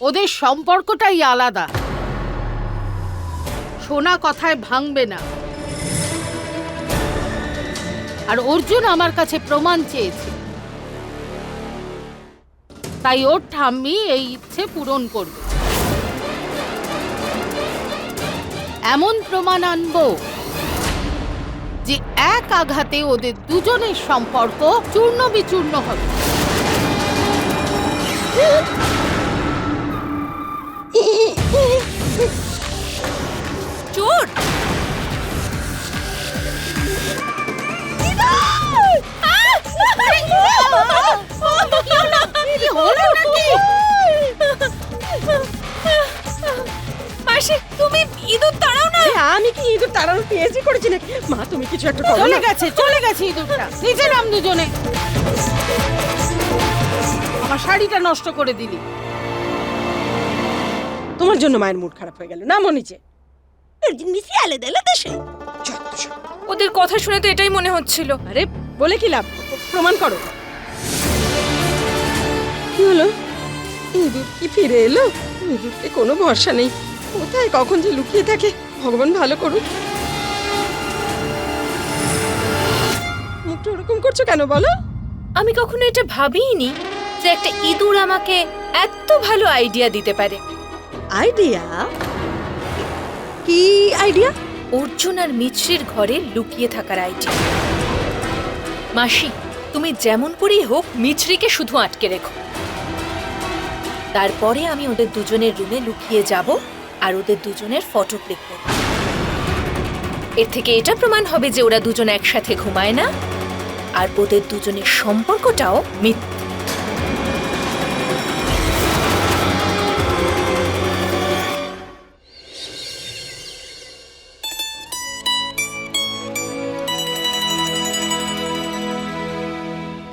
ওদের সম্পর্কটাই আলাদা। শোনা কথায় ভাঙবে না। আর অর্জুন আমার কাছে প্রমাণ চেয়েছে, তাই ওর ঠাম্মি এই ইচ্ছে পূরণ করবে। এমন প্রমাণ আনবো যে এক আঘাতে ওদের দুজনের সম্পর্ক চূর্ণ বিচূর্ণ হবে। চোর! মাসি, তুমি ইঁদুর তাড়াও না। আমি কি ইঁদুর তাড়ানোর পেয়েছি করেছি নাকি? মা তুমি কিছু একটা করো। চলে গেছে ইঁদুরটা। নিচে নাম দুজনে। আমার শাড়িটা নষ্ট করে দিলি। তোমার জন্য মায়ের মুড খারাপ হয়ে গেল। নামো নিচে। ওদের কথা শুনে তো এটাই মনে হচ্ছিল। আরে বলে কি লাভ? প্রমাণ করো। কি হলো? ইঁদুর কি ফিরে এলো? ইঁদুরকে কোনো ভরসা নেই, কোথায় কখন যে লুকিয়ে থাকে ভগবান ভালো করুক। মুখটা ওরকম করছো কেন বলো? আমি কখনো এটা ভাবিনি যে একটা ইঁদুর আমাকে এত ভালো আইডিয়া দিতে পারে। আইডিয়া? কি আইডিয়া? অর্জুন আর মিছরির ঘরে লুকিয়ে থাকার আইডিয়া। মাসি, তুমি যেমন করেই হোক মিছরিকে শুধু আটকে রেখো। তারপরে আমি ওদের দুজনের রুমে লুকিয়ে যাব আর ওদের দুজনের ফটো ক্লিক করব। এর থেকে এটা প্রমাণ হবে যে ওরা দুজন একসাথে ঘুমায় না, আর ওদের দুজনের সম্পর্কটাও মিথ্যা।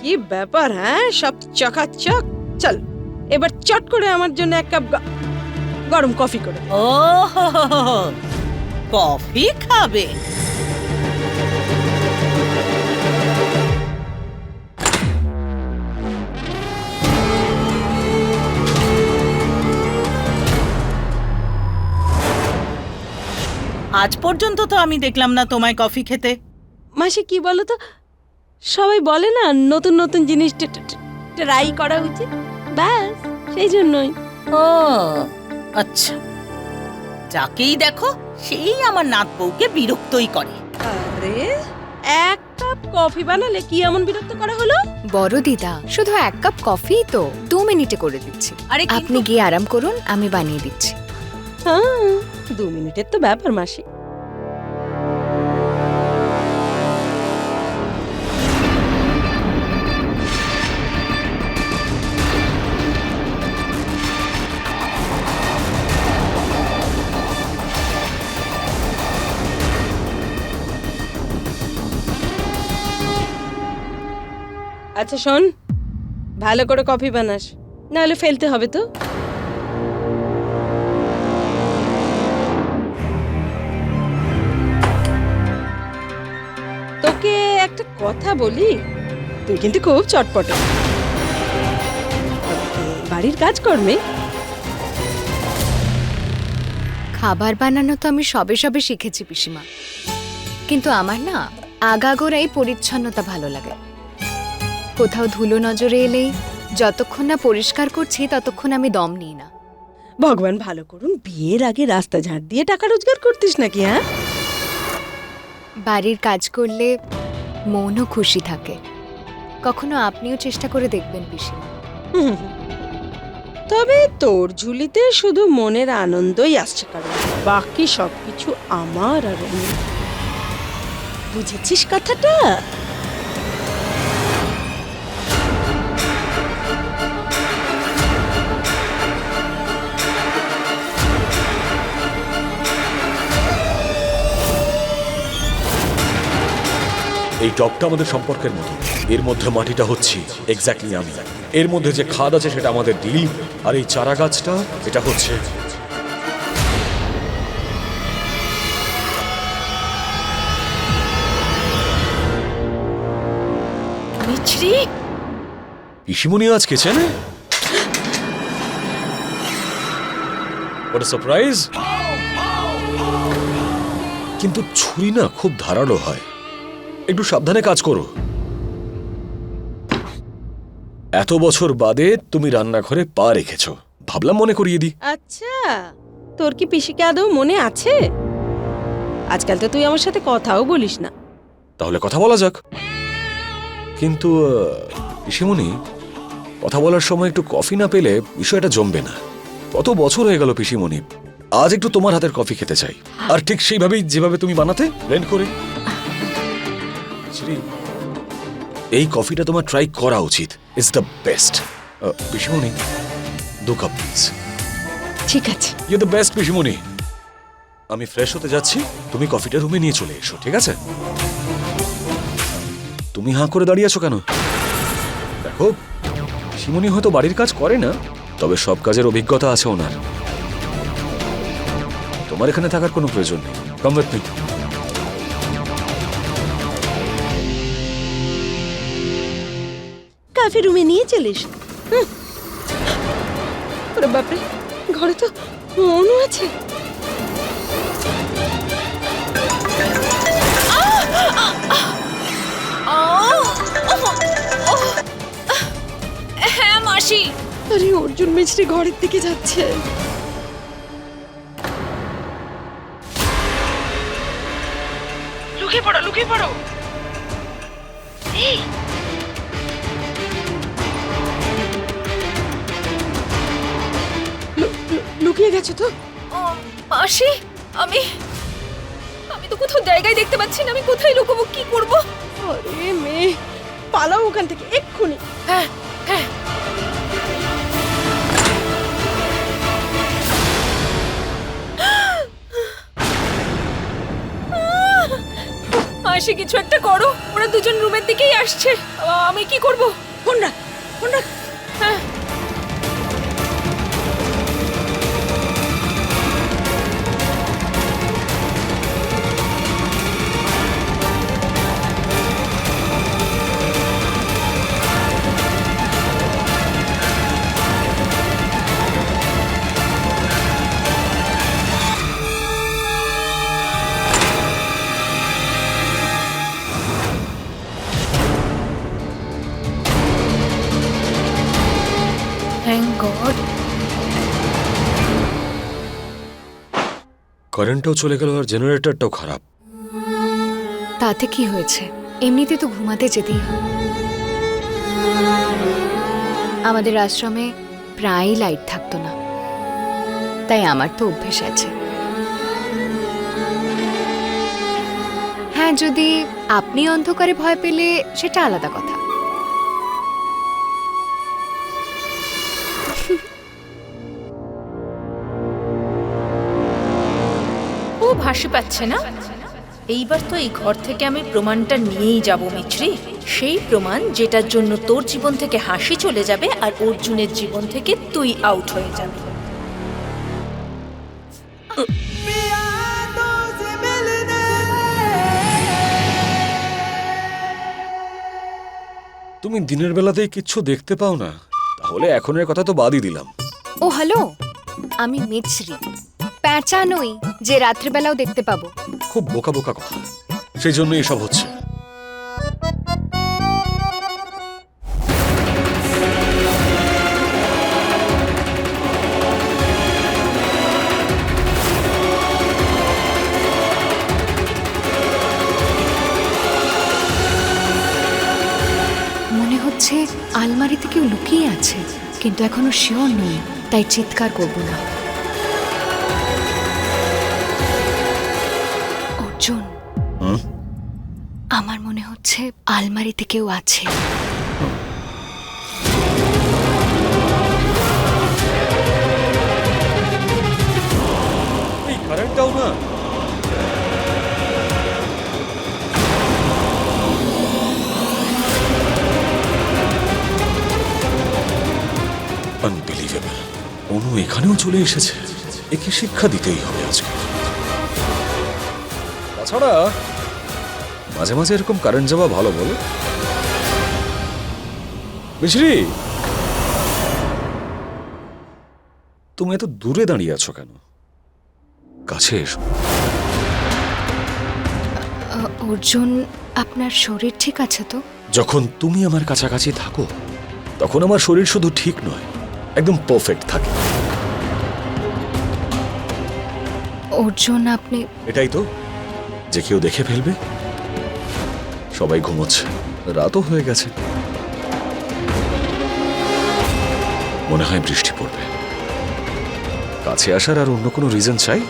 কি ব্যাপার? হ্যাঁ, সব চকাচক। চল এবার চট করে আমার জন্য এক কাপ গরম কফি করে। ও কফি খাবে? আজ পর্যন্ত তো আমি দেখলাম না তোমায় কফি খেতে। মাসি কি বলো তো, সবাই বলে না নতুন নতুন জিনিস ট্রাই করা উচিত, ব্যাস সেই জন্যই। ও আচ্ছা, যাকেই দেখো সেই আমার নাত বউকে বিরক্তই করে। আরে এক কাপ কফি বানালে কি এমন বিরক্ত করা হলো? বড় দিদা, শুধু এক কাপ কফি তো 2 মিনিটে করে দিচ্ছি। আরে আপনি গিয়ে আরাম করুন, আমি বানিয়ে দিচ্ছি। হ্যাঁ, 2 মিনিটের তো ব্যাপার মাসি। আচ্ছা শোন, ভালো করে কফি বানাস, নাহলে ফেলতে হবে তো। তোকে একটা কথা বলি, তুই কিন্তু খুব চটপটে বাড়ির কাজকর্মে। খাবার বানানো তো আমি সবে সবে শিখেছি পিসিমা, কিন্তু আমার না আগাগোড়াই পরিচ্ছন্নতা ভালো লাগে। কোথাও ধুলো নজরে এলেই যতক্ষণ না পরিষ্কার করছি ততক্ষণ আমি দম নিই না। ভগবান ভালো করুন, বিয়ের আগে রাস্তা ঝাড় দিয়ে টাকা রোজগার করতিস নাকি? হ্যাঁ, বাড়ির কাজ করলে মনও খুশি থাকে। কখনো আপনিও চেষ্টা করে দেখবেন পিসিমা। তবে তোর ঝুলিতে শুধু মনের আনন্দই আসছে, কারণ বাকি সবকিছু আমার আর ওর। বুঝেছিস কথাটা? এই টপটা আমাদের সম্পর্কের মতো, এর মধ্যে মাটিটা হচ্ছে এক্স্যাক্টলি আমি, এর মধ্যে যে খাদ আছে সেটা আমাদের ডিল, আর এই চারা গাছটা এটা হচ্ছে মিছরি। পিসিমণি আজ কিচেনে? What a surprise. কিন্তু ছুরি না খুব ধারালো হয়, একটু সাবধানে কাজ করো। এত বছর বাদে তুমি রান্নাঘরে পা রেখেছো, ভাবলাম মনে করিয়ে দিই। আচ্ছা, তোর কি পিসিকে আদৌ মনে আছে? আজকাল তো তুই আমার সাথে কথাও বলিস না। তাহলে কথা বলা যাক। কিন্তু পিসিমণি, কথা বলার সময় একটু কফি না পেলে বিষয়টা জমবে না। কত বছর হয়ে গেল পিসিমণি, আজ একটু তোমার হাতের কফি খেতে চাই, আর ঠিক সেইভাবেই যেভাবে তুমি বানাতে, ব্লেন্ড করে। শ্রী, এই কফিটা তোমার ট্রাই করা উচিত, ইটস দ্য বেস্ট। পিসিমণি, 2 কাপ প্লিজ। ঠিক আছে। ইউ দ্য বেস্ট পিসিমণি। আমি ফ্রেশ হতে যাচ্ছি, তুমি কফিটা রুমে নিয়ে চলে এসো, ঠিক আছে? তুমি হাঁ করে দাঁড়িয়ে আছো কেন? দেখো, পিসিমণি হয়তো বাড়ির কাজ করে না, তবে সব কাজের অভিজ্ঞতা আছে ওনার। তোমার এখানে থাকার কোনো প্রয়োজন নেই। Come with me. কাফি রুমে নিয়ে চলিস। ওরে বাপরে, ঘরে তো মনু আছে। হ্যাঁ মাসি। আরে অর্জুন মিস্ত্রি ঘরের দিকে যাচ্ছে। লুকিয়ে পড়ো, লুকিয়ে পড়ো। এই, লুকিয়ে গেছো তো? মাসি, আমি তো কোথাও জায়গায় দেখতে পাচ্ছি না। আমি কোথায় লুকোবো, কি করব? আরে মেয়ে, পালাও ওখান থেকে এক্ষুনি। হ্যাঁ হ্যাঁ। মাসি, কিছু একটা করো, ওরা দুজন রুমের দিকেই আসছে। আমি কি করব? ফোন রাখ, ফোন রাখ। হ্যাঁ। Thank God. কারেন্টটাও চলে গেল আর জেনারেটরটাও খারাপ। তাতে কি হয়েছে, এমনিতে তো ঘুমাতে যেতেই হয়। আমাদের আশ্রমে প্রায়ই লাইট থাকতো না, তাই আমার তো অভ্যেস আছে। হ্যাঁ, যদি আপনি অন্ধকারে ভয় পেলে সেটা আলাদা কথা। ও হাসি পাচ্ছে না? এইবার তো এই ঘর থেকে আমি প্রমাণটা নিয়েই যাব মিছরি। সেই প্রমাণ যেটার জন্য তোর জীবন থেকে হাসি চলে যাবে আর অর্জুনের জীবন থেকে তুই আউট হয়ে যাবি। তুমি দিনের বেলাতেই কিচ্ছু দেখতে পাও না, তাহলে এখনের কথা তো বাদই দিলাম। ও হ্যালো, আমি মিছরি, প্যাঁচা নই যে রাত্রিবেলাও দেখতে পাবো। খুব বোকা বোকা কথা, সেই জন্য এসব হচ্ছে। মনে হচ্ছে আলমারিতে কেউ লুকিয়ে আছে, কিন্তু এখনো শিওর নই, তাই চিৎকার করব না। অর্জুন, আমার মনে হচ্ছে আলমারিতে কেউ আছে। এই কারেন্টটাও না। আনবিলিভেবল, অনু এখানেও চলে এসেছে। একে শিক্ষা দিতেই হবে আজকে। তাছাড়া মাঝে মাঝে এরকম কারেন্ট যাওয়া ভালো, বলো মিছরি? তুমি এত দূরে দাঁড়িয়ে আছো কেন? কাছে এসো। অর্জুন, আপনার শরীর ঠিক আছে তো? যখন তুমি আমার কাছাকাছি থাকো তখন আমার শরীর শুধু ঠিক নয়, একদম পারফেক্ট থাকে। অর্জুন, আপনি এটাই তো, যে কেউ দেখে ফেলবে। সবাই ঘুমোচ্ছে, রাতও হয়ে গেছে, মনে হয় বৃষ্টি পড়বে। কাছে আসার আর অন্য কোনো রিজন চাই?